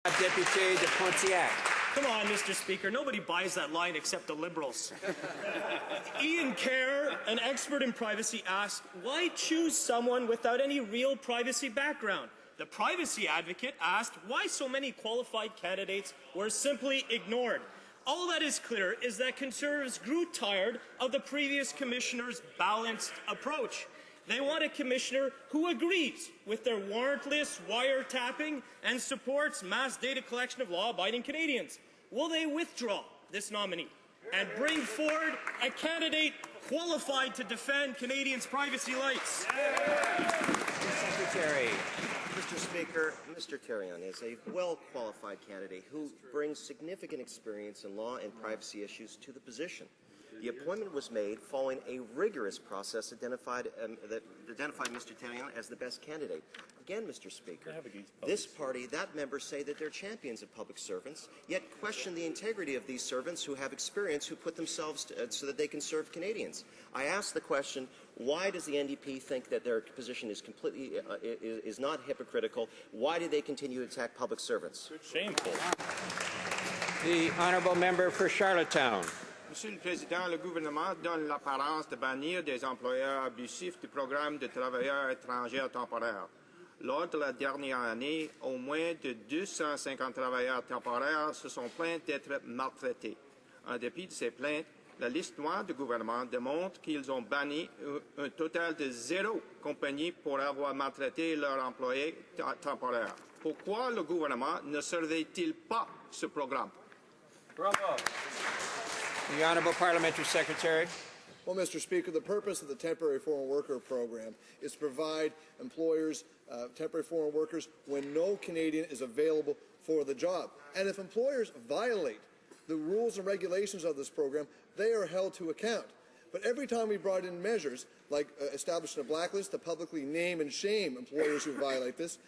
Député de Pontiac. Come on, Mr. Speaker. Nobody buys that line except the Liberals. Ian Kerr, an expert in privacy, asked, why choose someone without any real privacy background? The privacy advocate asked why so many qualified candidates were simply ignored. All that is clear is that Conservatives grew tired of the previous commissioner's balanced approach. They want a commissioner who agrees with their warrantless wiretapping and supports mass data collection of law-abiding Canadians. Will they withdraw this nominee and bring forward a candidate qualified to defend Canadians' privacy rights? Secretary. Mr. Speaker, Mr. Tarion is a well-qualified candidate who brings significant experience in law and privacy issues to the position. The appointment was made following a rigorous process that identified Mr. Tarion as the best candidate. Again, Mr. Speaker, this party, that members say that they're champions of public servants, yet question the integrity of these servants who have experience, who put themselves so that they can serve Canadians. I ask the question, why does the NDP think that their position is completely is not hypocritical? Why do they continue to attack public servants? Shameful. The honourable member for Charlottetown. Monsieur le Président, le gouvernement donne l'apparence de bannir des employeurs abusifs du programme de travailleurs étrangers temporaires. Lors de la dernière année, au moins de 250 travailleurs temporaires se sont plaints d'être maltraités. En dépit de ces plaintes, la liste noire du gouvernement démontre qu'ils ont banni un total de 0 compagnie pour avoir maltraité leurs employés temporaires. Pourquoi le gouvernement ne surveille-t-il pas ce programme? Bravo. The Honourable Parliamentary Secretary. Well, Mr. Speaker, the purpose of the Temporary Foreign Worker Program is to provide employers temporary foreign workers when no Canadian is available for the job. And if employers violate the rules and regulations of this program, they are held to account. But every time we brought in measures like establishing a blacklist to publicly name and shame employers who violate this,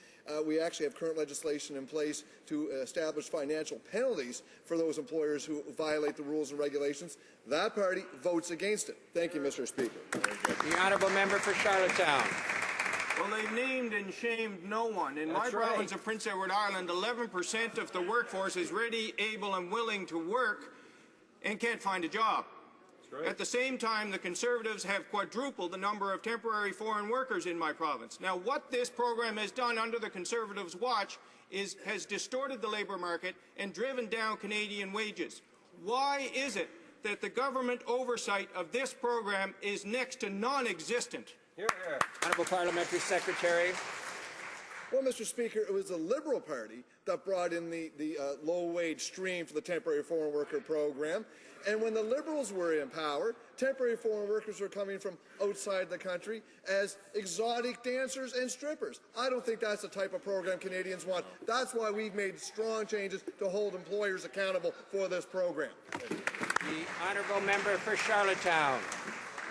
we actually have current legislation in place to establish financial penalties for those employers who violate the rules and regulations. That party votes against it. Thank you, Mr. Speaker. The honourable member for Charlottetown. Well, they've named and shamed no one. In my province of Prince Edward Island, 11% of the workforce is ready, able and willing to work and can't find a job. At the same time, the Conservatives have quadrupled the number of temporary foreign workers in my province. Now, what this program has done under the Conservatives' watch has distorted the labour market and driven down Canadian wages. Why is it that the government oversight of this program is next to non-existent? Here, here. Honourable Parliamentary Secretary. Well, Mr. Speaker, it was the Liberal Party that brought in the low-wage stream for the Temporary Foreign Worker Program. And when the Liberals were in power, temporary foreign workers were coming from outside the country as exotic dancers and strippers. I don't think that's the type of program Canadians want. That's why we've made strong changes to hold employers accountable for this program. The honourable member for Charlottetown.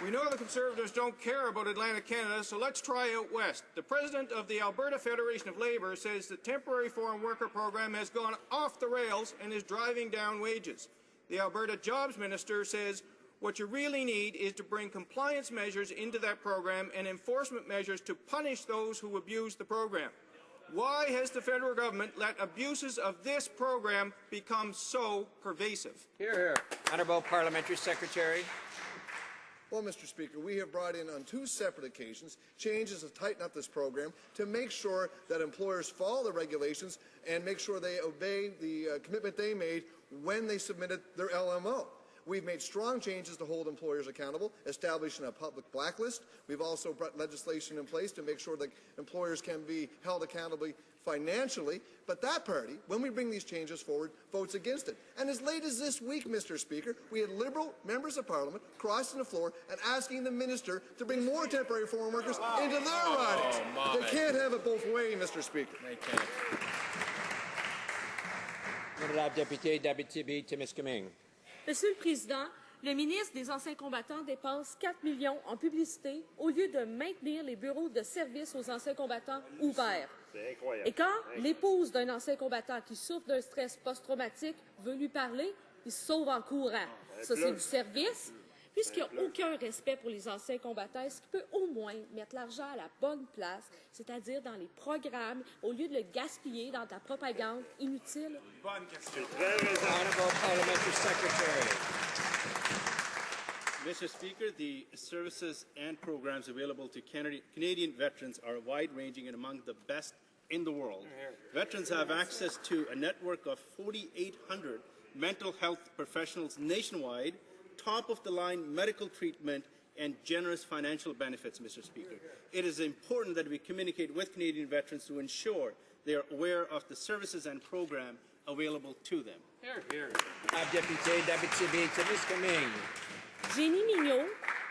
We know the Conservatives don't care about Atlantic Canada, so let's try out west. The president of the Alberta Federation of Labour says the temporary foreign worker program has gone off the rails and is driving down wages. The Alberta Jobs Minister says what you really need is to bring compliance measures into that program and enforcement measures to punish those who abuse the program. Why has the federal government let abuses of this program become so pervasive? Here, here. Honourable Parliamentary Secretary. Well, Mr. Speaker, we have brought in on 2 separate occasions changes to tighten up this program to make sure that employers follow the regulations and make sure they obey the commitment they made when they submitted their LMO. We've made strong changes to hold employers accountable, establishing a public blacklist. We've also brought legislation in place to make sure that employers can be held accountable financially. But that party, when we bring these changes forward, votes against it. And as late as this week, Mr. Speaker, we had Liberal members of Parliament crossing the floor and asking the minister to bring more temporary foreign workers into their ridings. They can't have it both ways, Mr. Speaker. They can't. Honourable Député d'Abitibi-Témiscamingue. Monsieur le Président, le ministre des Anciens combattants dépense 4 millions en publicité au lieu de maintenir les bureaux de service aux anciens combattants ouverts. C'est incroyable. Et quand l'épouse d'un ancien combattant qui souffre d'un stress post-traumatique veut lui parler, il se sauve en courant. Ça, c'est du service. Puisqu'il n'y a aucun respect pour les anciens combattants, est-ce qu'il peut au moins mettre l'argent à la bonne place, c'est-à-dire dans les programmes, au lieu de le gaspiller dans de la propagande inutile? Bonne question. Honourable Parliamentary Secretary. Mr. Speaker, the services and programs available to Canadian veterans are wide-ranging and among the best in the world. Veterans have access to a network of 4,800 mental health professionals nationwide, top-of-the-line medical treatment, and generous financial benefits, Mr. Speaker. It is important that we communicate with Canadian veterans to ensure they are aware of the services and program available to them. Député d'Abitibi, Témiscamingue. Jenny Mignot,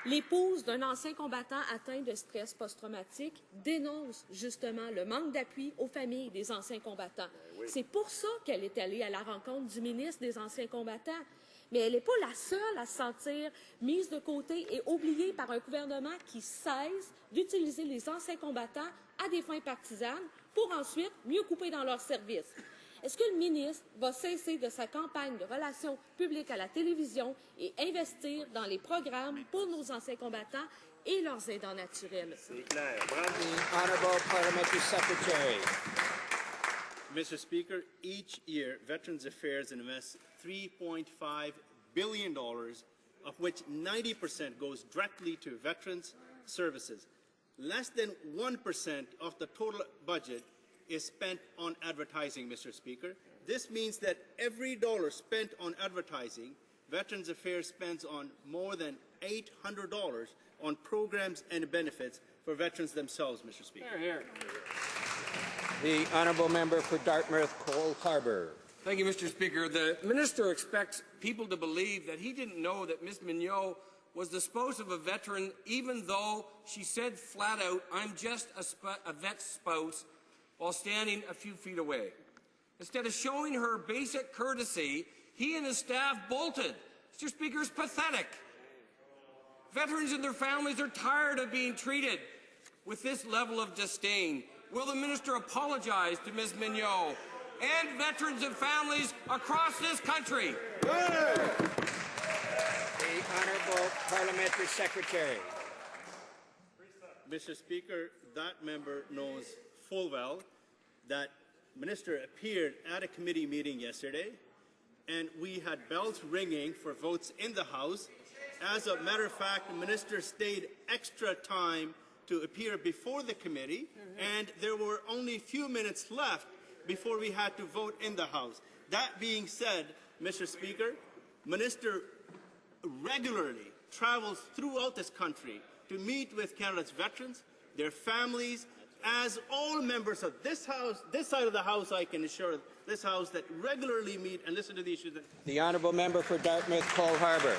l'épouse d'un ancien combattant atteint de stress post-traumatique, dénonce justement le manque d'appui aux familles des anciens combattants. C'est pour ça qu'elle est allée à la rencontre du ministre des anciens combattants. Mais elle n'est pas la seule à se sentir mise de côté et oubliée par un gouvernement qui cesse d'utiliser les anciens combattants à des fins partisanes pour ensuite mieux couper dans leurs services. Est-ce que le ministre va cesser de sa campagne de relations publiques à la télévision et investir dans les programmes pour nos anciens combattants et leurs aidants naturels? C'est clair. The Honourable Parliamentary Secretary. Mr. Speaker, each year, Veterans Affairs invests $3.5 billion, of which 90% goes directly to veterans services. Less than 1% of the total budget is spent on advertising, Mr. Speaker. This means that every dollar spent on advertising, Veterans Affairs spends on more than $800 on programs and benefits for veterans themselves, Mr. Speaker. The Honourable Member for Dartmouth, Cole Harbour. Thank you, Mr. Speaker. The minister expects people to believe that he didn't know that Ms. Mignot was the spouse of a veteran, even though she said flat out, "I'm just a vet's spouse," while standing a few feet away. Instead of showing her basic courtesy, he and his staff bolted. Mr. Speaker, it's pathetic. Veterans and their families are tired of being treated with this level of disdain. Will the minister apologize to Ms. Mignot and veterans and families across this country? The Honourable Parliamentary Secretary. Mr. Speaker, that member knows full well that Minister appeared at a committee meeting yesterday, and we had bells ringing for votes in the House. As a matter of fact, the Minister stayed extra time to appear before the committee, and there were only a few minutes left before we had to vote in the House. That being said, Mr. Speaker, Minister regularly travels throughout this country to meet with Canada's veterans, their families, as all members of this House, this side of the House, I can assure this House, that regularly meet and listen to the issues. The Honourable Member for Dartmouth, Cole Harbour.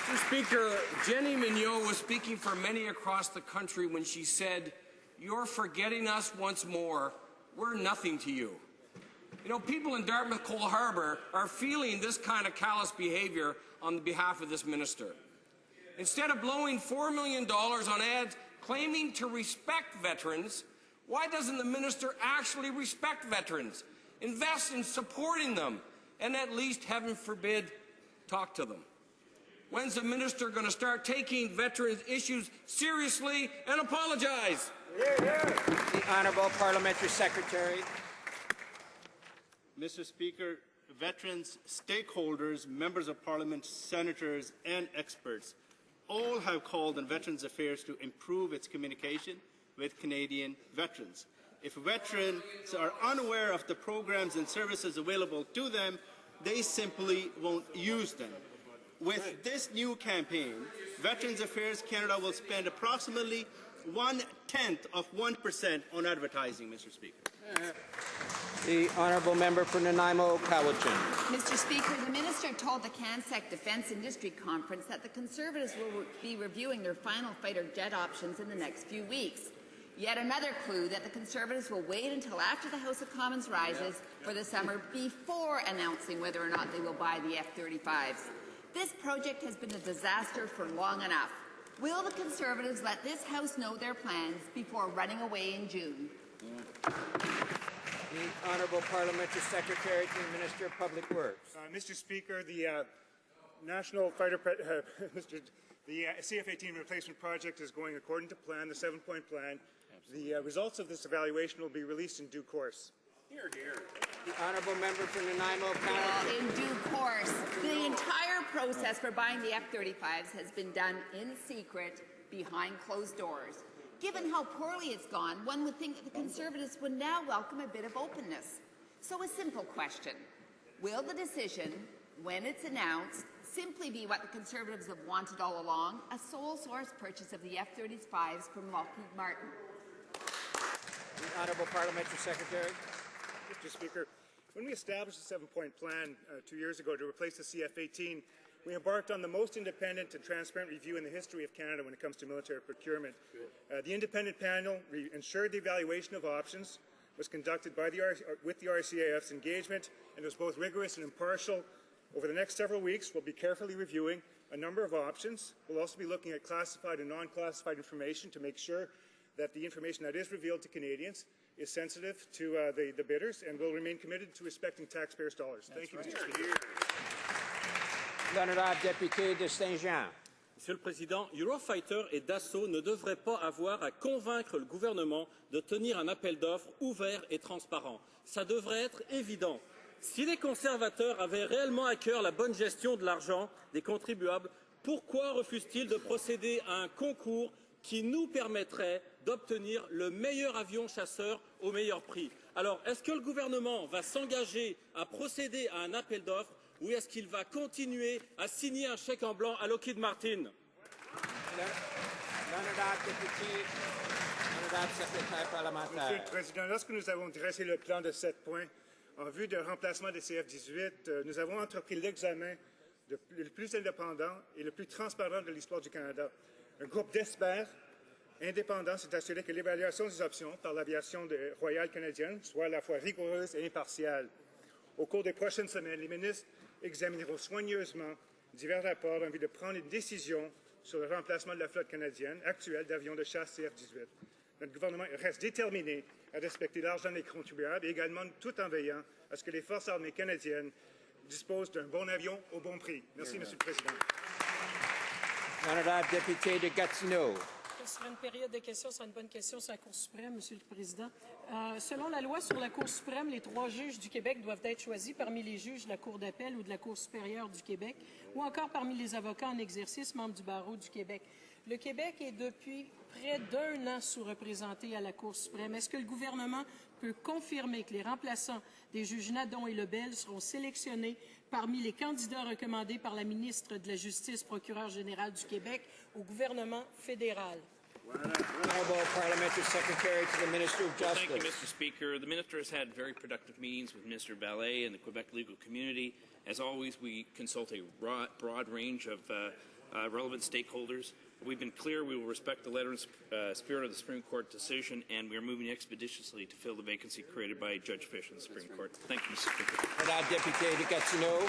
Mr. Speaker, Jenny Mignot was speaking for many across the country when she said, "You're forgetting us once more. We're nothing to you." You know, people in Dartmouth, Cole Harbour are feeling this kind of callous behavior on behalf of this minister. Instead of blowing $4 million on ads claiming to respect veterans, why doesn't the minister actually respect veterans, invest in supporting them, and at least, heaven forbid, talk to them? When's the minister going to start taking veterans' issues seriously and apologize? The Honourable Parliamentary Secretary. Mr. Speaker, veterans, stakeholders, members of Parliament, senators, and experts all have called on Veterans Affairs to improve its communication with Canadian veterans. If veterans are unaware of the programs and services available to them, they simply won't use them. With this new campaign, Veterans Affairs Canada will spend approximately 0.1% on advertising, Mr. Speaker. The Honourable Member for Nanaimo, Cowichan. Mr. Speaker, the minister told the CanSec Defence Industry Conference that the Conservatives will be reviewing their final fighter jet options in the next few weeks. Yet another clue that the Conservatives will wait until after the House of Commons rises for the summer before announcing whether or not they will buy the F-35s. This project has been a disaster for long enough. Will the Conservatives let this House know their plans before running away in June? The Honourable Parliamentary Secretary to the Minister of Public Works. Mr. Speaker, the National Fighter, the CF-18 replacement project is going according to plan, the 7-point plan. The results of this evaluation will be released in due course. Here, here. The honourable member for Nanaimo County. Well, in due course. The entire process for buying the F-35s has been done in secret behind closed doors. Given how poorly it's gone, one would think that the Conservatives would now welcome a bit of openness. So a simple question. Will the decision, when it's announced, simply be what the Conservatives have wanted all along, a sole source purchase of the F-35s from Lockheed Martin? The honourable parliamentary secretary. Mr. Speaker, when we established the 7-point plan 2 years ago to replace the CF-18, we embarked on the most independent and transparent review in the history of Canada when it comes to military procurement. The independent panel ensured the evaluation of options was conducted by with the RCAF's engagement, and it was both rigorous and impartial. Over the next several weeks, we'll be carefully reviewing a number of options. We'll also be looking at classified and non-classified information to make sure that the information that is revealed to Canadians is sensitive to the bidders, and will remain committed to respecting taxpayers' dollars. Thank you, Mr. Speaker. L'honorable député de Saint-Jean. Monsieur le Président, Eurofighter et Dassault ne devraient pas avoir à convaincre le gouvernement de tenir un appel d'offres ouvert et transparent. Ça devrait être évident. Si les conservateurs avaient réellement à cœur la bonne gestion de l'argent des contribuables, pourquoi refusent-ils de procéder à un concours qui nous permettrait d'obtenir le meilleur avion chasseur au meilleur prix? Alors, est-ce que le gouvernement va s'engager à procéder à un appel d'offres ou est-ce qu'il va continuer à signer un chèque en blanc à Lockheed Martin? Monsieur le Président, lorsque nous avons dressé le plan de 7 points en vue d'un remplacement des CF-18, nous avons entrepris l'examen le plus indépendant et le plus transparent de l'histoire du Canada. Un groupe d'experts indépendants s'est assuré que l'évaluation des options par l'aviation royale canadienne soit à la fois rigoureuse et impartiale. Au cours des prochaines semaines, les ministres examineront soigneusement divers rapports en vue de prendre une décision sur le remplacement de la flotte canadienne actuelle d'avions de chasse CF-18. Notre gouvernement reste déterminé à respecter l'argent des contribuables et également tout en veillant à ce que les forces armées canadiennes disposent d'un bon avion au bon prix. Merci, Monsieur le Président. L'honorable député de Gatineau. Ce sera une période de questions. Ce sera une bonne question sur la Cour suprême, Monsieur le Président. Selon la loi sur la Cour suprême, les 3 juges du Québec doivent être choisis parmi les juges de la Cour d'appel ou de la Cour supérieure du Québec ou encore parmi les avocats en exercice membres du barreau du Québec. Le Québec est depuis près d'1 an sous-représenté à la Cour suprême. Est-ce que le gouvernement peut confirmer que les remplaçants des juges Nadon et Lebel seront sélectionnés parmi les candidats recommandés par la ministre de la Justice, procureur général du Québec, au gouvernement fédéral? Honourable Parliamentary Secretary to the Minister of Justice. Thank you, Mr. Speaker. The Minister has had very productive meetings with Minister Ballet and the Quebec legal community. As always, we consult a broad range of relevant stakeholders. We've been clear we will respect the letter and spirit of the Supreme Court decision, and we are moving expeditiously to fill the vacancy created by Judge Fish in the Supreme Court. Thank you, Mr. Speaker. Honourable Député de Gatineau.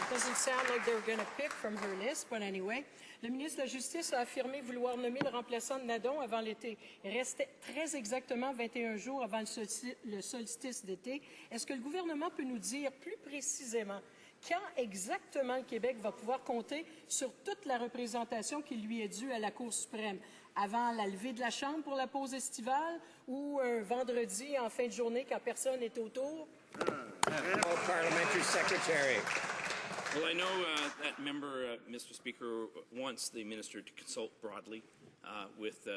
Doesn't sound like they were going to pick from her list, but anyway. Le ministre de la Justice a affirmé vouloir nommer le remplaçant de Nadon avant l'été. Il restait très exactement 21 jours avant le solstice d'été. Est-ce que le gouvernement peut nous dire plus précisément quand exactement le Québec va pouvoir compter sur toute la représentation qui lui est due à la Cour suprême? Avant la levée de la Chambre pour la pause estivale ou un vendredi en fin de journée quand personne n'est autour? Parliamentary Secretary. Well, I know that member, Mr. Speaker, wants the minister to consult broadly with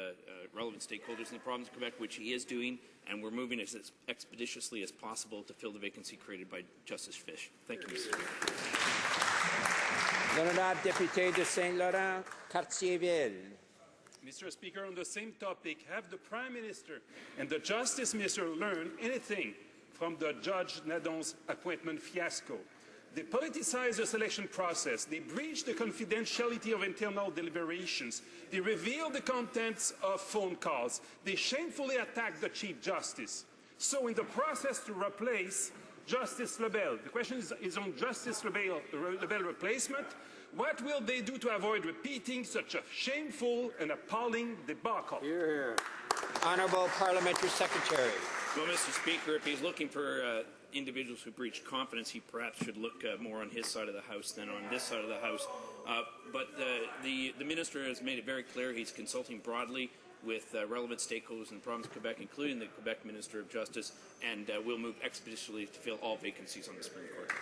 relevant stakeholders in the province of Quebec, which he is doing, and we're moving as expeditiously as possible to fill the vacancy created by Justice Fish. Thank you, Mr. Speaker. L'honorable député de Saint-Laurent, Cartierville. Mr. Speaker, on the same topic, have the Prime Minister and the Justice Minister learned anything from the Judge Nadon's appointment fiasco? They politicized the selection process. They breached the confidentiality of internal deliberations. They revealed the contents of phone calls. They shamefully attacked the Chief Justice. So in the process to replace Justice Lebel, the question is on Justice Lebel replacement. What will they do to avoid repeating such a shameful and appalling debacle? Here. Honourable Parliamentary Secretary. Well, Mr. Speaker, if he's looking for individuals who breached confidence, he perhaps should look more on his side of the House than on this side of the House. But the Minister has made it very clear he's consulting broadly with relevant stakeholders in the province of Quebec, including the Quebec Minister of Justice, and will move expeditiously to fill all vacancies on the Supreme Court.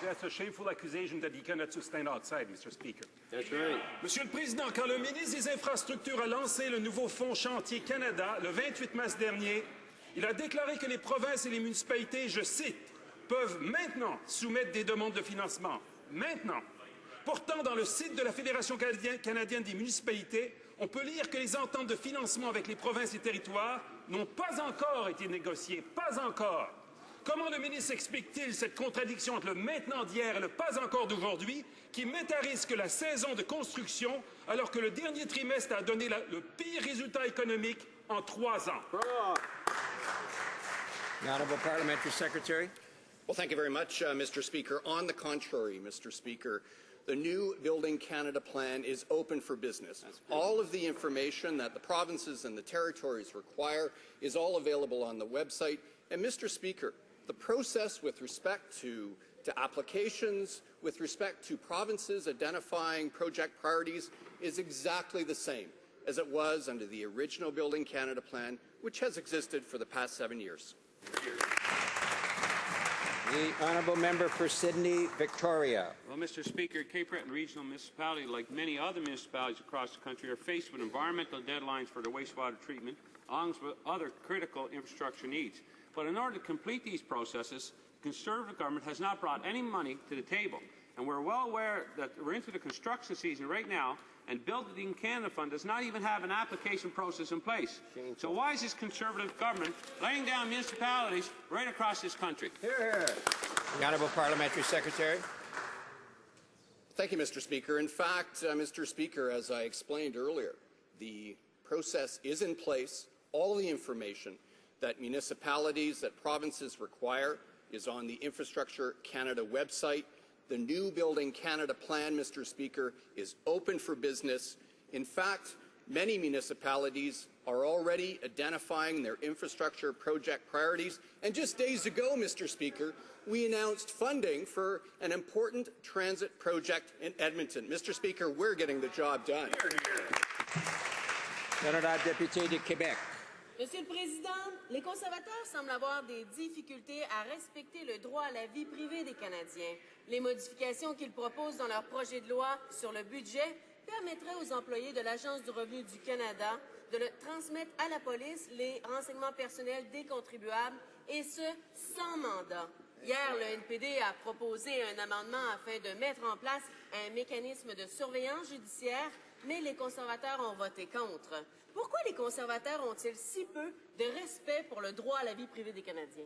That's a shameful accusation that he cannot sustain outside, Mr. Speaker. That's right. Monsieur le Président, quand le ministre des Infrastructures a lancé le nouveau Fonds Chantier Canada le 28 mars dernier, il a déclaré que les provinces et les municipalités, je cite, peuvent maintenant soumettre des demandes de financement. Maintenant. Pourtant, dans le site de la Fédération canadienne des municipalités, on peut lire que les ententes de financement avec les provinces et territoires n'ont pas encore été négociées. Pas encore. Comment le ministre explique-t-il cette contradiction entre le maintenant d'hier et le pas encore d'aujourd'hui, qui met à risque la saison de construction, alors que le dernier trimestre a donné le pire résultat économique en 3 ans? The Honourable Parliamentary Secretary. Well, thank you very much, Mr. Speaker. On the contrary, Mr. Speaker, the new Building Canada plan is open for business. All of the information that the provinces and the territories require is all available on the website. And, Mr. Speaker, the process with respect to applications, with respect to provinces identifying project priorities, is exactly the same as it was under the original Building Canada plan, which has existed for the past 7 years. The Honourable Member for Sydney, Victoria. Well, Mr. Speaker, Cape Breton Regional Municipality, like many other municipalities across the country, are faced with environmental deadlines for their wastewater treatment, along with other critical infrastructure needs. But in order to complete these processes, the Conservative government has not brought any money to the table. And we're well aware that we're into the construction season right now, and Building Canada Fund does not even have an application process in place. So why is this Conservative government laying down municipalities right across this country? Here. The Honourable Parliamentary Secretary. Thank you, Mr. Speaker. In fact, Mr. Speaker, as I explained earlier, the process is in place. All the information that municipalities, that provinces require is on the Infrastructure Canada website. The new Building Canada plan, Mr. Speaker, is open for business. In fact, many municipalities are already identifying their infrastructure project priorities. And just days ago, Mr. Speaker, we announced funding for an important transit project in Edmonton. Mr. Speaker, we're getting the job done. Honourable Deputy de Québec. Monsieur le Président, les conservateurs semblent avoir des difficultés à respecter le droit à la vie privée des Canadiens. Les modifications qu'ils proposent dans leur projet de loi sur le budget permettraient aux employés de l'Agence du revenu du Canada de transmettre à la police les renseignements personnels des contribuables, et ce, sans mandat. Hier, le NPD a proposé un amendement afin de mettre en place un mécanisme de surveillance judiciaire, mais les conservateurs ont voté contre. Pourquoi les conservateurs ont-ils si peu de respect pour le droit à la vie privée des Canadiens?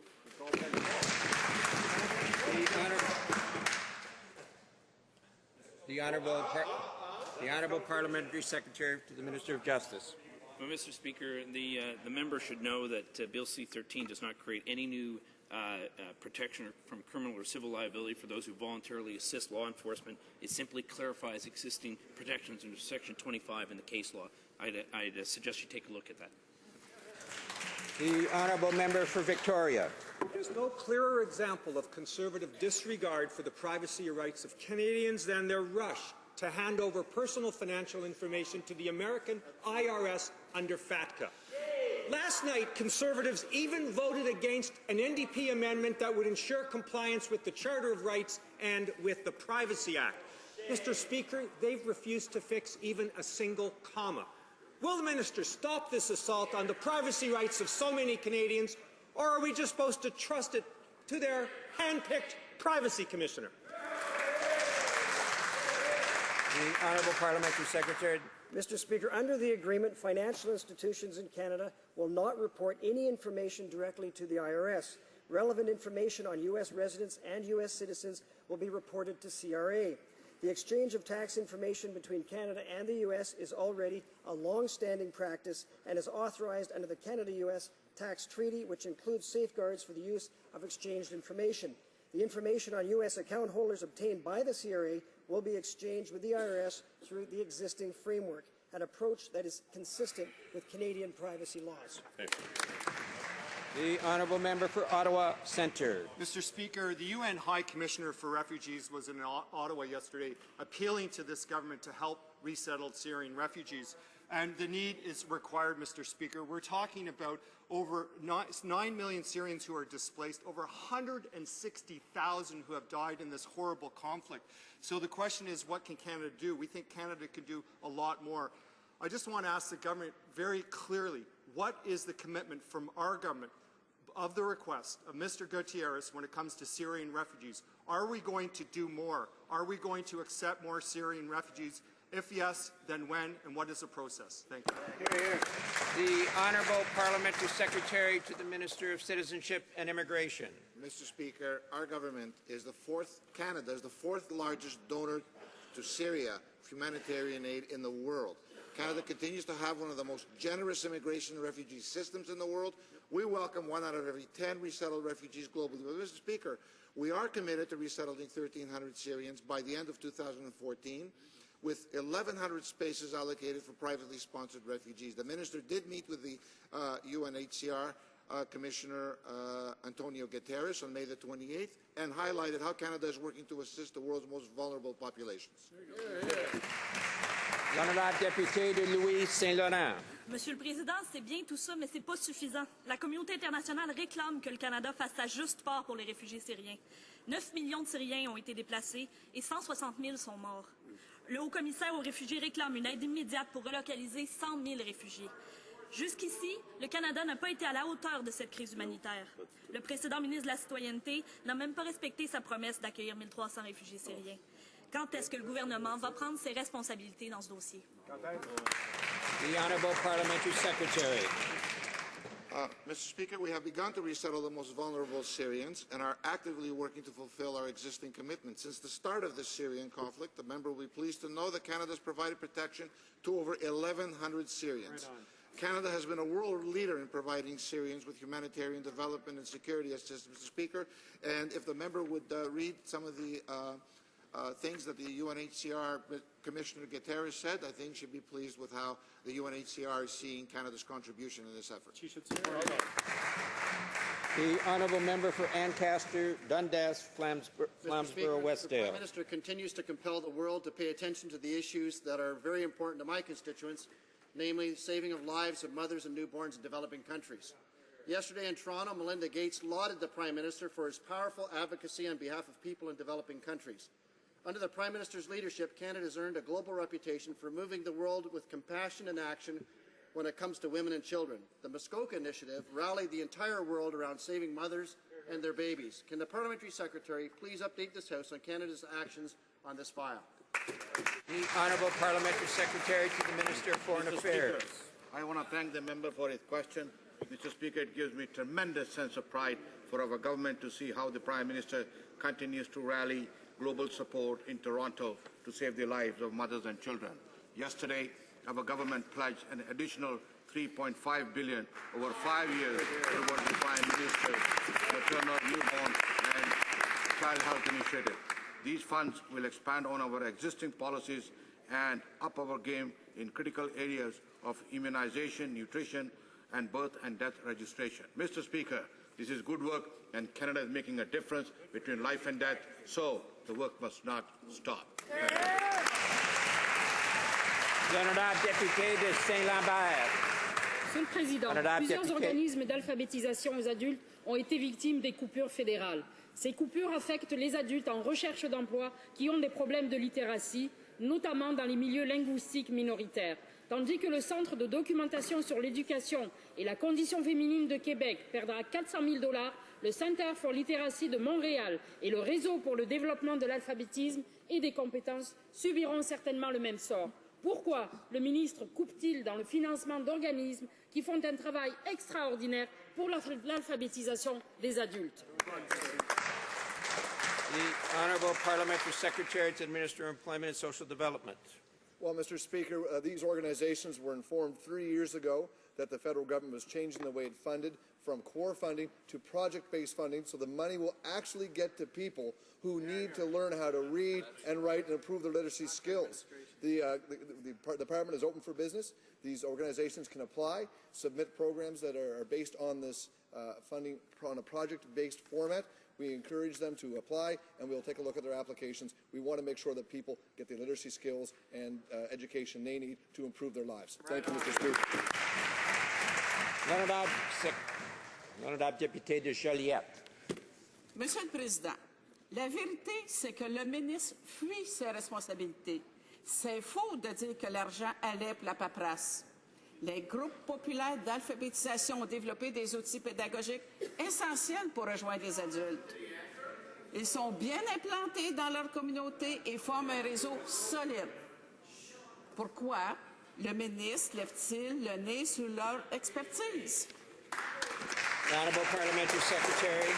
The Honourable Parliamentary Secretary to the Minister of Justice. Well, Mr. Speaker, the member should know that Bill C-13 does not create any new protection from criminal or civil liability for those who voluntarily assist law enforcement. It simply clarifies existing protections under Section 25 in the case law. I'd suggest you take a look at that. The Honourable Member for Victoria. There's no clearer example of Conservative disregard for the privacy rights of Canadians than their rush to hand over personal financial information to the American IRS under FATCA. Last night, Conservatives even voted against an NDP amendment that would ensure compliance with the Charter of Rights and with the Privacy Act. Mr. Speaker, they've refused to fix even a single comma. Will the minister stop this assault on the privacy rights of so many Canadians, or are we just supposed to trust it to their hand-picked privacy commissioner? The Honourable Parliamentary Secretary. Mr. Speaker, under the agreement, financial institutions in Canada will not report any information directly to the IRS. Relevant information on U.S. residents and U.S. citizens will be reported to CRA. The exchange of tax information between Canada and the U.S. is already a long-standing practice and is authorized under the Canada-U.S. Tax Treaty, which includes safeguards for the use of exchanged information. The information on U.S. account holders obtained by the CRA will be exchanged with the IRS through the existing framework, an approach that is consistent with Canadian privacy laws. The honourable member for Ottawa Centre. Mr. Speaker, the UN High Commissioner for Refugees was in Ottawa yesterday appealing to this government to help resettled Syrian refugees. And the need is required, Mr. Speaker. We're talking about over 9 million Syrians who are displaced, over 160,000 who have died in this horrible conflict. So the question is, what can Canada do? We think Canada could do a lot more. I just want to ask the government very clearly, what is the commitment from our government of the request of Mr. Gutierrez when it comes to Syrian refugees? Are we going to do more? Are we going to accept more Syrian refugees? If yes, then when, and what is the process? Thank you. The Honourable Parliamentary Secretary to the Minister of Citizenship and Immigration. Mr. Speaker, our government is Canada is the fourth largest donor to Syria for humanitarian aid in the world. Canada continues to have one of the most generous immigration and refugee systems in the world. We welcome 1 out of every 10 resettled refugees globally. But, Mr. Speaker, we are committed to resettling 1,300 Syrians by the end of 2014, with 1,100 spaces allocated for privately sponsored refugees. The Minister did meet with the UNHCR Commissioner Antonio Guterres on May the 28th and highlighted how Canada is working to assist the world's most vulnerable populations. L'honorable député de Louis-Saint-Laurent. Monsieur le Président, c'est bien tout ça, mais c'est pas suffisant. La communauté internationale réclame que le Canada fasse sa juste part pour les réfugiés syriens. 9 millions de Syriens ont été déplacés et 160 000 sont morts. Le haut-commissaire aux réfugiés réclame une aide immédiate pour relocaliser 100 000 réfugiés. Jusqu'ici, le Canada n'a pas été à la hauteur de cette crise humanitaire. Le précédent ministre de la Citoyenneté n'a même pas respecté sa promesse d'accueillir 1 300 réfugiés syriens. Quand est-ce que le gouvernement va prendre ses responsabilités dans ce dossier? The Honourable Parliamentary Secretary. Mr. Speaker, we have begun to resettle the most vulnerable Syrians and are actively working to fulfill our existing commitments. Since the start of the Syrian conflict, the member will be pleased to know that Canada has provided protection to over 1,100 Syrians. Canada has been a world leader in providing Syrians with humanitarian development and security assistance, Mr. Speaker. And if the member would read some of the things that the UNHCR Commissioner Guterres said, I think she'd be pleased with how the UNHCR is seeing Canada's contribution in this effort. The Honourable Member for Ancaster, Dundas, Flamborough, Westdale. The Prime Minister continues to compel the world to pay attention to the issues that are very important to my constituents, namely saving of lives of mothers and newborns in developing countries. Yesterday in Toronto, Melinda Gates lauded the Prime Minister for his powerful advocacy on behalf of people in developing countries. Under the Prime Minister's leadership, Canada has earned a global reputation for moving the world with compassion and action when it comes to women and children. The Muskoka Initiative rallied the entire world around saving mothers and their babies. Can the Parliamentary Secretary please update this House on Canada's actions on this file? The Honourable Parliamentary Secretary to the Minister of Foreign Affairs. I want to thank the member for his question. Mr. Speaker, it gives me a tremendous sense of pride for our government to see how the Prime Minister continues to rally global support in Toronto to save the lives of mothers and children. Yesterday, our government pledged an additional $3.5 billion over 5 years towards the Prime Minister's maternal, newborn and child health initiative. These funds will expand on our existing policies and up our game in critical areas of immunization, nutrition, and birth and death registration. Mr. Speaker, this is good work, and Canada is making a difference between life and death, so the work must not stop. Monsieur le Président, plusieurs organismes d'alphabétisation aux adultes ont été victimes des coupures fédérales. Ces coupures affectent les adultes en recherche d'emploi qui ont des problèmes de littératie, notamment dans les milieux linguistiques minoritaires. Tandis que le Centre de documentation sur l'éducation et la condition féminine de Québec perdra 400 000 $, le Center for Literacy de Montréal et le Réseau pour le développement de l'alphabétisme et des compétences subiront certainement le même sort. Pourquoi le ministre coupe-t-il dans le financement d'organismes qui font un travail extraordinaire pour l'alphabétisation des adultes? The Honourable Parliamentary Secretary to the Minister of Employment and Social Development. Well, Mr. Speaker, these organizations were informed 3 years ago that the federal government was changing the way it funded from core funding to project-based funding, so the money will actually get to people who need to learn how to read and write and improve their literacy skills. The department is open for business. These organizations can apply, submit programs that are based on this funding on a project-based format. We encourage them to apply, and we'll take a look at their applications. We want to make sure that people get the literacy skills and education they need to improve their lives. Thank you, Mr. Speaker. L'honorable député de Joliette. Monsieur le Président, la vérité, c'est que le ministre fuit ses responsabilités. C'est faux de dire que l'argent allait pour la paperasse. Les groupes populaires d'alphabétisation ont développé des outils pédagogiques essentiels pour rejoindre les adultes. Ils sont bien implantés dans leur communauté et forment un réseau solide. Pourquoi le ministre lève-t-il le nez sur leur expertise? The Honourable Parliamentary Secretary.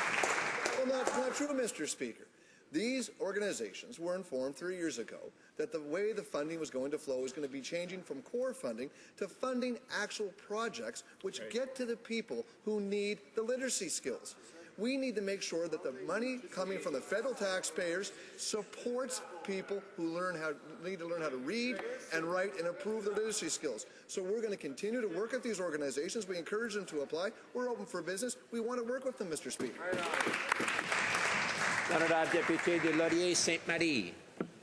Well, not true, Mr. Speaker. These organizations were informed 3 years ago that the way the funding was going to flow is going to be changing from core funding to funding actual projects which get to the people who need the literacy skills. We need to make sure that the money coming from the federal taxpayers supports people who need to learn how to read and write and improve their literacy skills. So we're going to continue to work with these organizations. We encourage them to apply. We're open for business. We want to work with them, Mr. Speaker. Honourable député de Laurier-Sainte-Marie.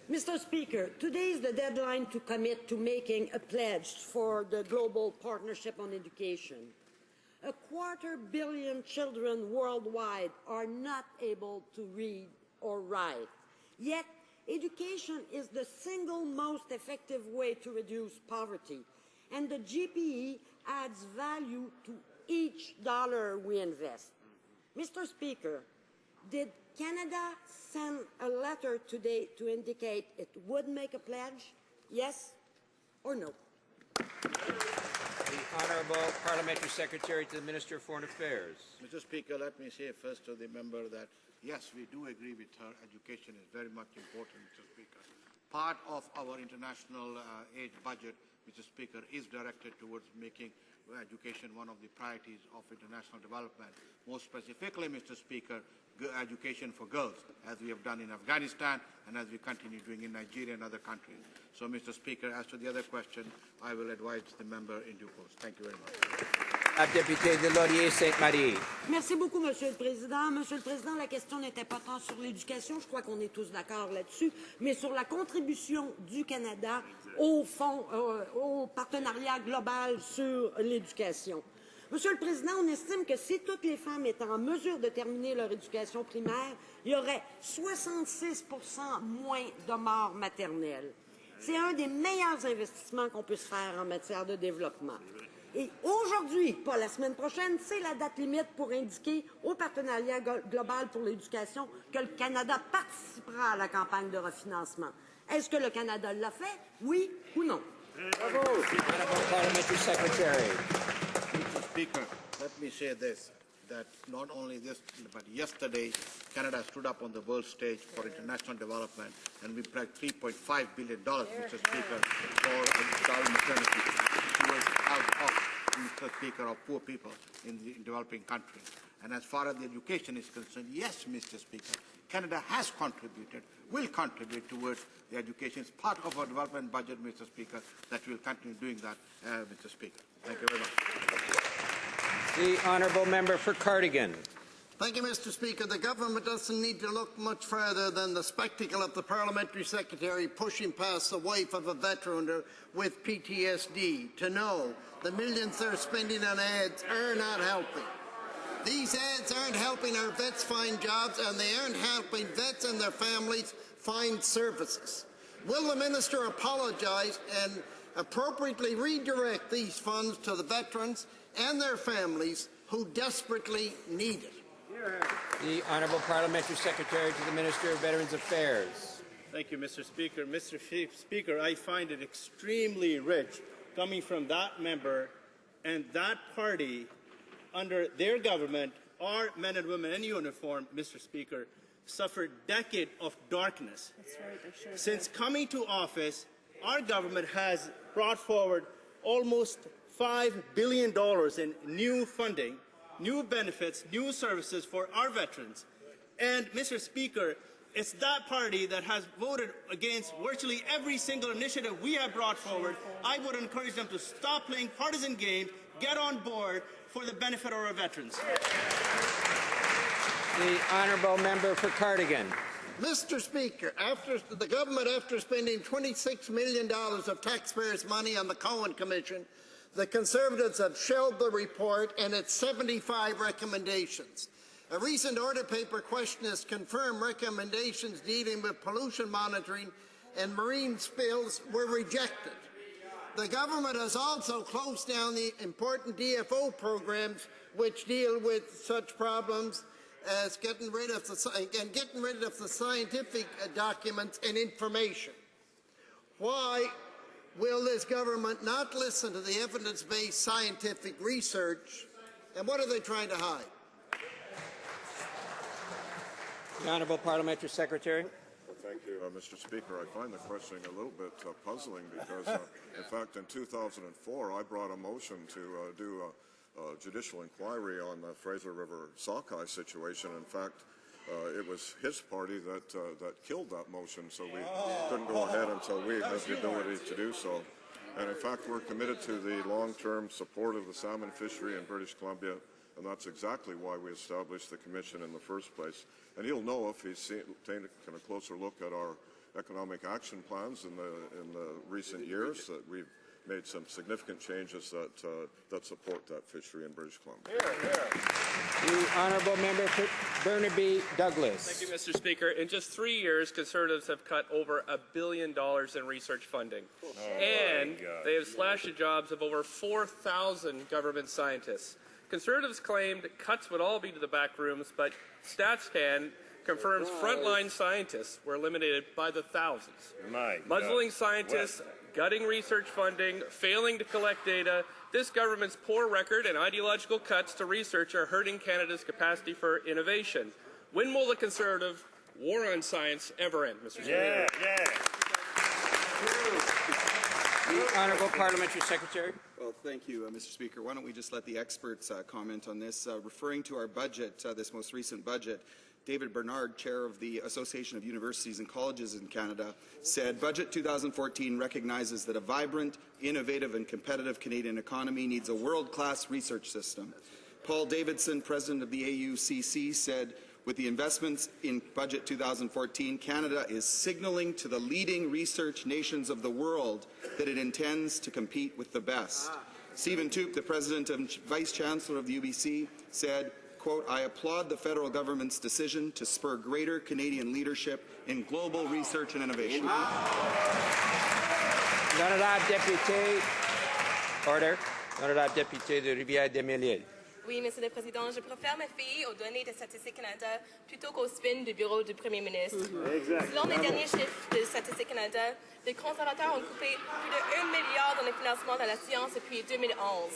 Mr. Speaker, today is the deadline to commit to making a pledge for the Global Partnership on Education. 250 million children worldwide are not able to read or write. Yet, education is the single most effective way to reduce poverty, and the GPE adds value to each dollar we invest. Mr. Speaker, did Canada send a letter today to indicate it would make a pledge? Yes or no? The Honourable Parliamentary Secretary to the Minister of Foreign Affairs. Mr. Speaker, let me say first to the member that, yes, we do agree with her. Education is very much important, Mr. Speaker. Part of our international aid budget, Mr. Speaker, is directed towards making education one of the priorities of international development. More specifically, Mr. Speaker, education for girls, as we have done in Afghanistan and as we continue doing in Nigeria and other countries. So, Mr. Speaker, as to the other question, I will advise the member in due course. Thank you very much. Député de Laurier-Sainte-Marie. Merci beaucoup, Monsieur le Président. Monsieur le Président, la question n'était pas tant sur l'éducation, je crois qu'on est tous d'accord là-dessus, mais sur la contribution du Canada au fonds, au partenariat global sur l'éducation. Monsieur le Président, on estime que si toutes les femmes étaient en mesure de terminer leur éducation primaire, il y aurait 66 % moins de morts maternelles. C'est un des meilleurs investissements qu'on puisse faire en matière de développement. Et aujourd'hui, pas la semaine prochaine, c'est la date limite pour indiquer au partenariat global pour l'éducation que le Canada participera à la campagne de refinancement. Est-ce que le Canada l'a fait? Oui ou non? Bravo. Honourable Parliamentary Secretary. Mr. Speaker, let me say this, that not only this, but yesterday, Canada stood up on the world stage for international development, and we pledged $3.5 billion, Mr. Speaker, for child maternity, which was out of, Mr. Speaker, of poor people in the developing countries. And as far as the education is concerned, yes, Mr. Speaker, Canada has contributed, will contribute towards the education. It's part of our development budget, Mr. Speaker, that we'll continue doing that, Mr. Speaker. Thank you very much. The Honourable Member for Cardigan. Thank you, Mr. Speaker. The government doesn't need to look much further than the spectacle of the parliamentary secretary pushing past the wife of a veteran with PTSD to know the millions they're spending on ads are not helping. These ads aren't helping our vets find jobs, and they aren't helping vets and their families find services. Will the minister apologise and appropriately redirect these funds to the veterans and their families who desperately need it? The Honourable Parliamentary Secretary to the Minister of Veterans Affairs. Thank you, Mr. Speaker. Mr. Speaker, I find it extremely rich coming from that member and that party under their government. Our men and women in uniform, Mr. Speaker, suffered decades of darkness. That's right, Since coming to office, our government has brought forward almost $5 billion in new funding, new benefits, new services for our veterans. And, Mr. Speaker, it's that party that has voted against virtually every single initiative we have brought forward. I would encourage them to stop playing partisan games, get on board for the benefit of our veterans. The honourable member for Cardigan. Mr. Speaker, the government, after spending $26 million of taxpayers' money on the Cohen Commission, the Conservatives have shelved the report and its 75 recommendations. A recent order paper question has confirmed recommendations dealing with pollution monitoring and marine spills were rejected. The government has also closed down the important DFO programs which deal with such problems as getting rid of the scientific documents and information. Why will this government not listen to the evidence-based scientific research, and what are they trying to hide? The Honourable Parliamentary Secretary. Well, thank you, Mr. Speaker. I find the questioning a little bit puzzling because, in fact, in 2004, I brought a motion to do a judicial inquiry on the Fraser River sockeye situation. In fact, it was his party that killed that motion, so we couldn't go ahead until we had the ability to do so. And in fact, we're committed to the long-term support of the salmon fishery in British Columbia, and that's exactly why we established the commission in the first place. And he'll know if he's taken a closer look at our economic action plans in the recent years that we've made some significant changes that support that fishery in British Columbia. The honourable member for Burnaby Douglas. Thank you, Mr. Speaker. In just 3 years, Conservatives have cut over $1 billion in research funding. And they have slashed the jobs of over 4,000 government scientists. Conservatives claimed cuts would all be to the back rooms, but StatsCan confirms frontline scientists were eliminated by the thousands. Muzzling scientists, gutting research funding, failing to collect data. This government's poor record and ideological cuts to research are hurting Canada's capacity for innovation. When will the Conservative war on science ever end, Mr. Speaker? The Honourable Parliamentary Secretary. Well, thank you, Mr. Speaker. Why don't we just let the experts comment on this? Referring to our budget, this most recent budget, David Bernard, chair of the Association of Universities and Colleges in Canada, said, Budget 2014 recognizes that a vibrant, innovative and competitive Canadian economy needs a world-class research system. Paul Davidson, president of the AUCC, said, with the investments in Budget 2014, Canada is signaling to the leading research nations of the world that it intends to compete with the best. Stephen Toope, the president and vice chancellor of the UBC, said, quote, I applaud the federal government's decision to spur greater Canadian leadership in global research and innovation. L'honorable député. Order. L'honorable député de Rivière-des-Mille. Oui, Monsieur le Président, je préfère me fier aux données de Statistique Canada plutôt qu'aux spins du bureau du Premier ministre. Selon les derniers chiffres de Statistique Canada, les conservateurs ont coupé plus de 1 milliard dans le financement de la science depuis 2011.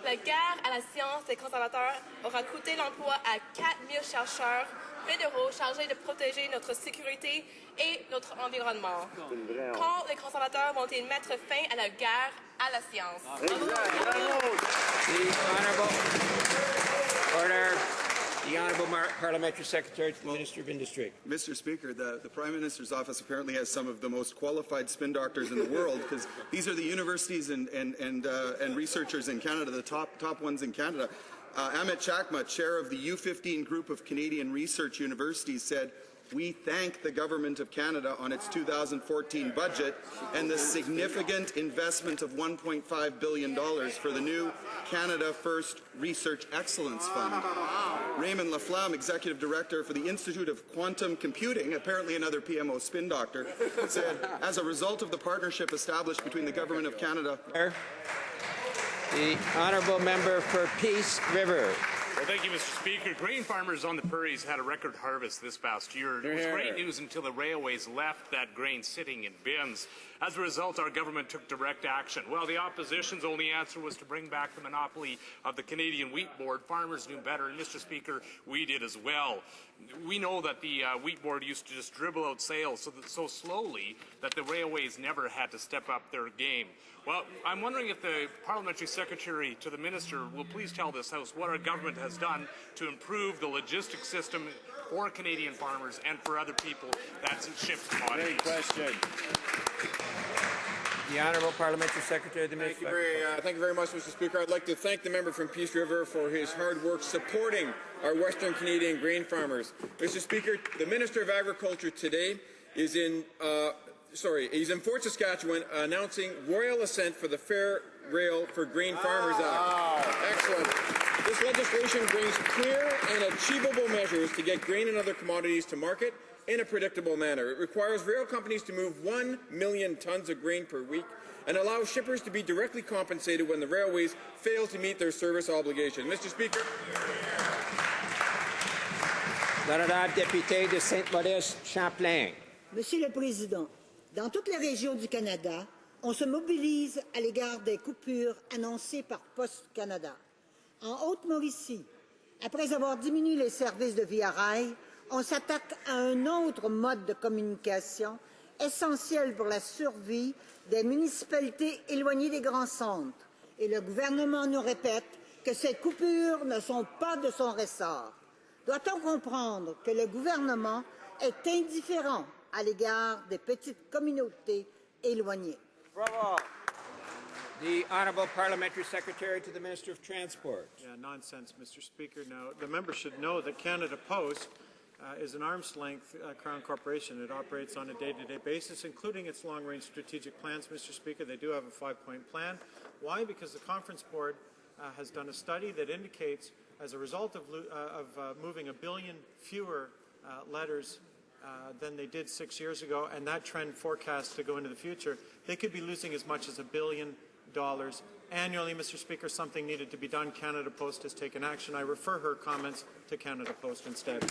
La guerre à la science des conservateurs aura coûté l'emploi à 4 000 chercheurs fédéraux chargés de protéger notre sécurité et notre environnement. Quand les conservateurs vont-ils mettre fin à la guerre à la science? The Honourable Parliamentary Secretary to the Minister of Industry. Mr. Speaker, the Prime Minister's office apparently has some of the most qualified spin doctors in the world, because these are the universities and researchers in Canada, the top ones in Canada. Amit Chakma, chair of the U15 group of Canadian research universities, said, we thank the Government of Canada on its 2014 budget and the significant investment of $1.5 billion for the new Canada First Research Excellence Fund. Raymond Laflamme, Executive Director for the Institute of Quantum Computing, apparently another PMO spin doctor, said, as a result of the partnership established between the Government of Canada... The Honourable Member for Peace River. Well, thank you, Mr. Speaker. Grain farmers on the prairies had a record harvest this past year. It was great news until the railways left that grain sitting in bins. As a result, our government took direct action. Well, the opposition's only answer was to bring back the monopoly of the Canadian Wheat Board. Farmers knew better, and Mr. Speaker, we did as well. We know that the Wheat Board used to just dribble out sales so slowly that the railways never had to step up their game. Well, I'm wondering if the Parliamentary Secretary to the Minister will please tell this House what our government has done to improve the logistics system for Canadian farmers and for other people that ship commodities. Great question. The Honourable Parliamentary Secretary to the Minister. Thank you very much, Mr. Speaker. I'd like to thank the member from Peace River for his hard work supporting our Western Canadian grain farmers. Mr. Speaker, the Minister of Agriculture today is he's in Fort Saskatchewan announcing royal assent for the Fair Rail for Grain Farmers Act. Excellent. This legislation brings clear and achievable measures to get grain and other commodities to market in a predictable manner. It requires rail companies to move 1 million tons of grain per week and allows shippers to be directly compensated when the railways fail to meet their service obligation. Mr. Speaker. L'honorable député de Sainte-Modeste-Champlain. Monsieur le Président, dans toutes les régions du Canada, on se mobilise à l'égard des coupures annoncées par Post Canada. En Haute-Mauricie, après avoir diminué les services de Via Rail, on s'attaque à un autre mode de communication essentiel pour la survie des municipalités éloignées des grands centres. Et le gouvernement nous répète que ces coupures ne sont pas de son ressort. Doit-on comprendre que le gouvernement est indifférent à l'égard des petites communautés éloignées? Bravo. The Honourable Parliamentary Secretary to the Minister of Transport. Yeah, nonsense, Mr. Speaker. Now, the member should know that Canada Post is an arm's-length Crown corporation. It operates on a day-to-day basis, including its long-range strategic plans, Mr. Speaker. They do have a 5-point plan. Why? Because the Conference Board has done a study that indicates, as a result of moving 1 billion fewer letters than they did 6 years ago, and that trend forecast to go into the future, they could be losing as much as $1 billion annually. Mr. Speaker, something needed to be done. Canada Post has taken action. I refer her comments to Canada Post instead.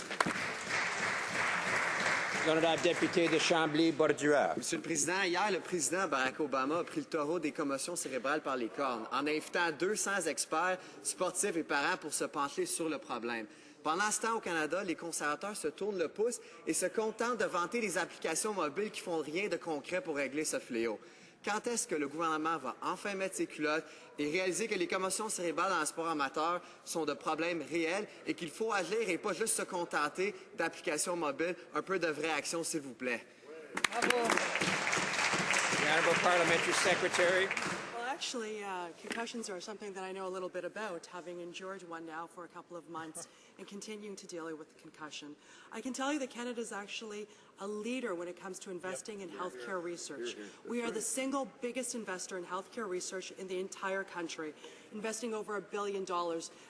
L'honorable député de Chambly-Bordua. Monsieur le Président, hier, le président Barack Obama a pris le taureau des commotions cérébrales par les cornes en invitant 200 experts sportifs et parents pour se pencher sur le problème. Pendant ce temps, au Canada, les conservateurs se tournent le pouce et se contentent de vanter des applications mobiles qui font rien de concret pour régler ce fléau. Quand est-ce que le gouvernement va enfin mettre ses culottes et réaliser que les commotions cérébrales dans le sport amateur sont de problèmes réels et qu'il faut agir et pas juste se contenter d'applications mobiles? Un peu de vraie action, s'il vous plaît. Bravo. The Honourable Parliamentary Secretary. Well, actually, concussions are something that I know a little bit about, having endured one now for a couple of months and continuing to deal with concussion. I can tell you that Canada is actually a leader when it comes to investing in healthcare research. We are the single biggest investor in healthcare research in the entire country, investing over $1 billion.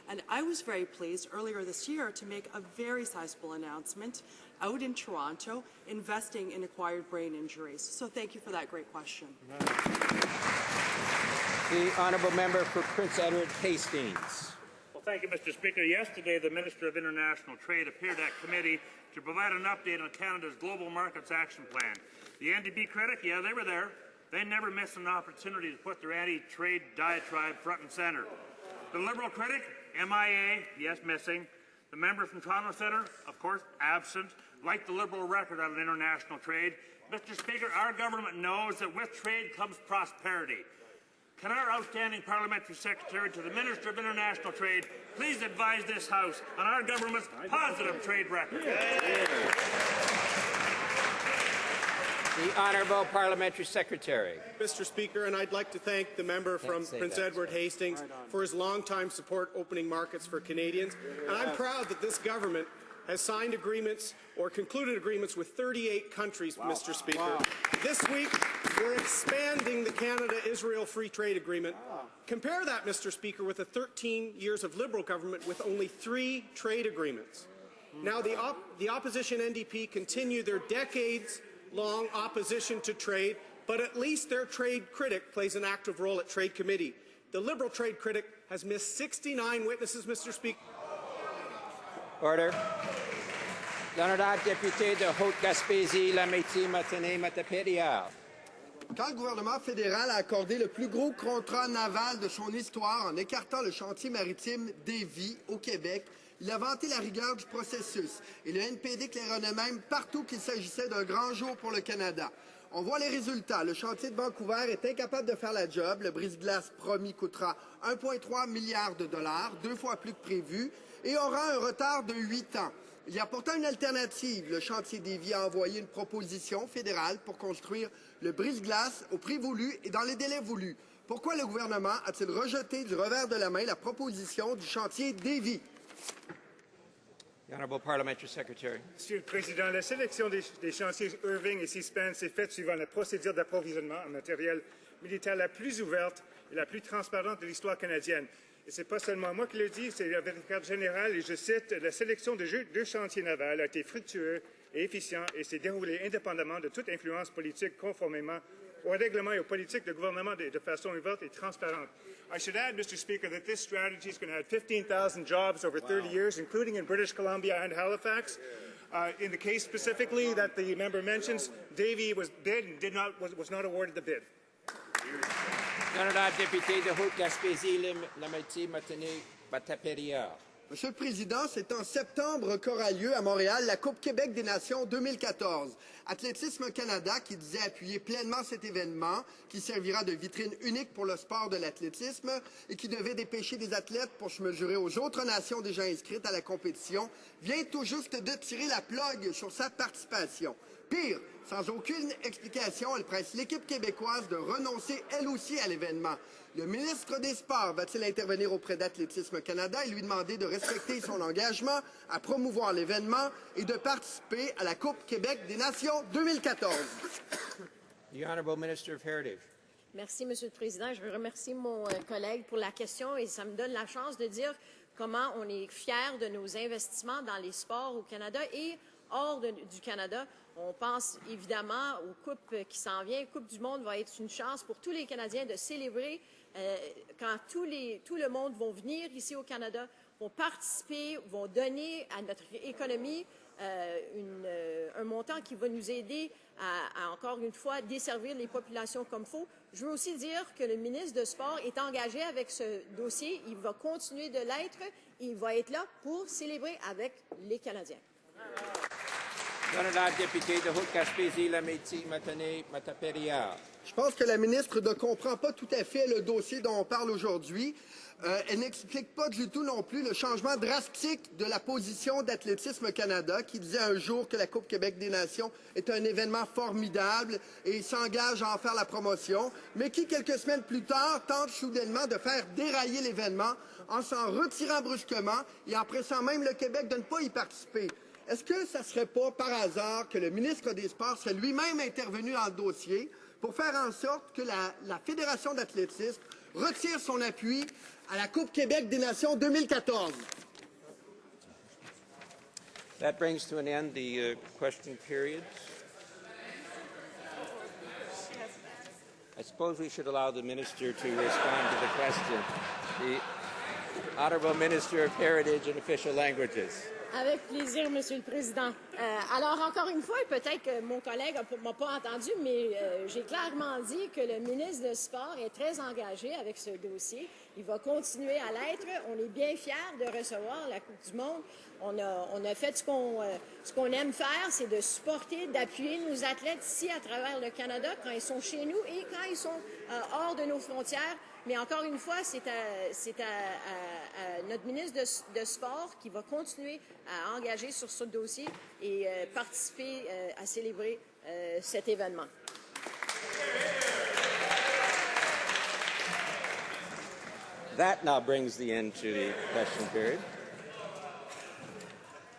And I was very pleased earlier this year to make a very sizable announcement out in Toronto, investing in acquired brain injuries. So thank you for that great question. The Honourable Member for Prince Edward Hastings. Well, thank you, Mr. Speaker. Yesterday, the Minister of International Trade appeared at committee to provide an update on Canada's Global Markets Action Plan. The NDP critic, yeah, they were there. They never miss an opportunity to put their anti-trade diatribe front and center. The Liberal critic, MIA, yes, missing. The member from Toronto Centre, of course, absent. Like the Liberal record on international trade, Mr. Speaker, our government knows that with trade comes prosperity. Can our outstanding Parliamentary Secretary to the Minister of International Trade please advise this House on our government's positive trade record? The Honourable Parliamentary Secretary. Mr. Speaker, and I'd like to thank the member from Prince Edward Hastings for his long-time support opening markets for Canadians. And I'm proud that this government has signed agreements or concluded agreements with 38 countries, Mr. Speaker. Wow. This week, we're expanding the Canada-Israel Free Trade Agreement. Compare that, Mr. Speaker, with the 13 years of Liberal government with only 3 trade agreements. Now, the opposition NDP continue their decades-long opposition to trade, but at least their trade critic plays an active role at Trade Committee. The Liberal trade critic has missed 69 witnesses, Mr. Speaker. Order. L'honorable député de Haute-Gaspésie, Lametti-Matane-Matapédia. Quand le gouvernement fédéral a accordé le plus gros contrat naval de son histoire en écartant le chantier maritime d'Évis au Québec, il a vanté la rigueur du processus et le NPD claironne même partout qu'il s'agissait d'un grand jour pour le Canada. On voit les résultats. Le chantier de Vancouver est incapable de faire la job. Le brise-glace promis coûtera 1,3 milliard de dollars, 2 fois plus que prévu, et aura un retard de 8 ans. Il y a pourtant une alternative. Le chantier Davy a envoyé une proposition fédérale pour construire le brise-glace au prix voulu et dans les délais voulus. Pourquoi le gouvernement a-t-il rejeté du revers de la main la proposition du chantier Davy? The Honourable Parliamentary Secretary. Monsieur le Président, la sélection des chantiers Irving et Seaspan s'est faite suivant la procédure d'approvisionnement en matériel militaire la plus ouverte et la plus transparente de l'histoire canadienne. Et ce n'est pas seulement moi qui le dis, c'est la vérité générale, et je cite, « La sélection de deux chantiers navals a été fructueuse et efficient et s'est déroulée indépendamment de toute influence politique conformément aux règlements et aux politiques de gouvernement de façon ouverte et transparente. » I should add, Mr. Speaker, that this strategy is going to add 15,000 jobs over 30 years, including in British Columbia and Halifax. In the case specifically that the member mentions, Davy was not awarded the bid. Honourable député de Haute-Gaspésie-Lamothe-Matapéria. Monsieur le Président, c'est en septembre qu'aura lieu à Montréal la Coupe Québec des Nations 2014. Athlétisme Canada qui disait appuyer pleinement cet événement qui servira de vitrine unique pour le sport de l'athlétisme et qui devait dépêcher des athlètes pour se mesurer aux autres nations déjà inscrites à la compétition, vient tout juste de tirer la plug sur sa participation. Pire, sans aucune explication, elle presse l'équipe québécoise de renoncer elle aussi à l'événement. Le ministre des Sports va-t-il intervenir auprès d'Athlétisme Canada et lui demander de respecter son engagement à promouvoir l'événement et de participer à la Coupe Québec des Nations 2014? The Honourable Minister of Heritage. Merci, Monsieur le Président. Je veux remercier mon collègue pour la question et ça me donne la chance de dire comment on est fiers de nos investissements dans les sports au Canada et hors du Canada. On pense évidemment aux coupes qui s'en viennent. Coupe du Monde va être une chance pour tous les Canadiens de célébrer quand tout le monde va venir ici au Canada, vont participer, vont donner à notre économie un montant qui va nous aider à, encore une fois, desservir les populations comme il faut. Je veux aussi dire que le ministre de Sport est engagé avec ce dossier. Il va continuer de l'être. Il va être là pour célébrer avec les Canadiens. Honourable député de Haute-Gaspésie-Lamothe-Matapéria. Je pense que la ministre ne comprend pas tout à fait le dossier dont on parle aujourd'hui. Elle n'explique pas du tout non plus le changement drastique de la position d'Athlétisme Canada qui disait un jour que la Coupe Québec des Nations est un événement formidable et s'engage à en faire la promotion, mais qui, quelques semaines plus tard, tente soudainement de faire dérailler l'événement en s'en retirant brusquement et en pressant même le Québec de ne pas y participer. Est-ce que ça ne serait pas par hasard que le ministre des Sports serait lui-même intervenu dans le dossier pour faire en sorte que la Fédération d'athlétisme retire son appui à la Coupe Québec des Nations 2014? That brings to an end the question period. I suppose we should allow the minister to respond to the question. The Honourable Minister of Heritage and Official Languages. Avec plaisir, Monsieur le Président. Alors, encore une fois, peut-être que mon collègue ne m'a pas entendu, mais j'ai clairement dit que le ministre de Sport est très engagé avec ce dossier. Il va continuer à l'être. On est bien fiers de recevoir la Coupe du Monde. On a fait ce qu'on aime faire, c'est de supporter, d'appuyer nos athlètes ici à travers le Canada quand ils sont chez nous et quand ils sont hors de nos frontières. Mais encore une fois, c'est à notre ministre de Sport qui va continuer à engager sur ce dossier et participer à célébrer cet événement. That now brings the end to the question period.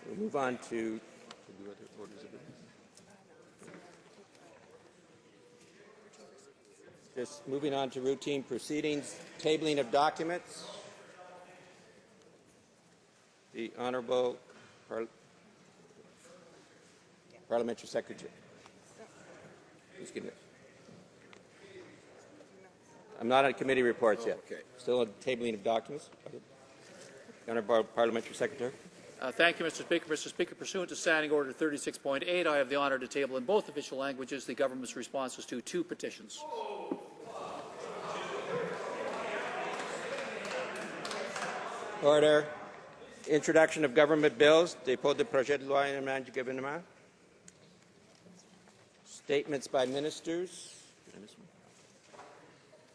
We'll move on to the other orders of business. Just moving on to routine proceedings, tabling of documents. The Honourable Parliamentary Secretary. Just give me. I'm not on committee reports yet. Okay. Still on tabling of documents. Honourable Parliamentary Secretary. Thank you, Mr. Speaker. Mr. Speaker, pursuant to Standing Order 36.8, I have the honour to table in both official languages the government's responses to two petitions. Order. Introduction of government bills. Dépôt de projet de loi émanant du gouvernement. Statements by ministers.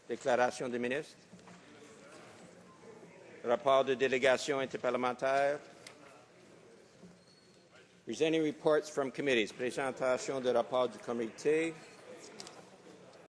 Déclaration des ministres. Rapport de délégation interparlementaire. There's any reports from committees? Présentation de rapport du comité.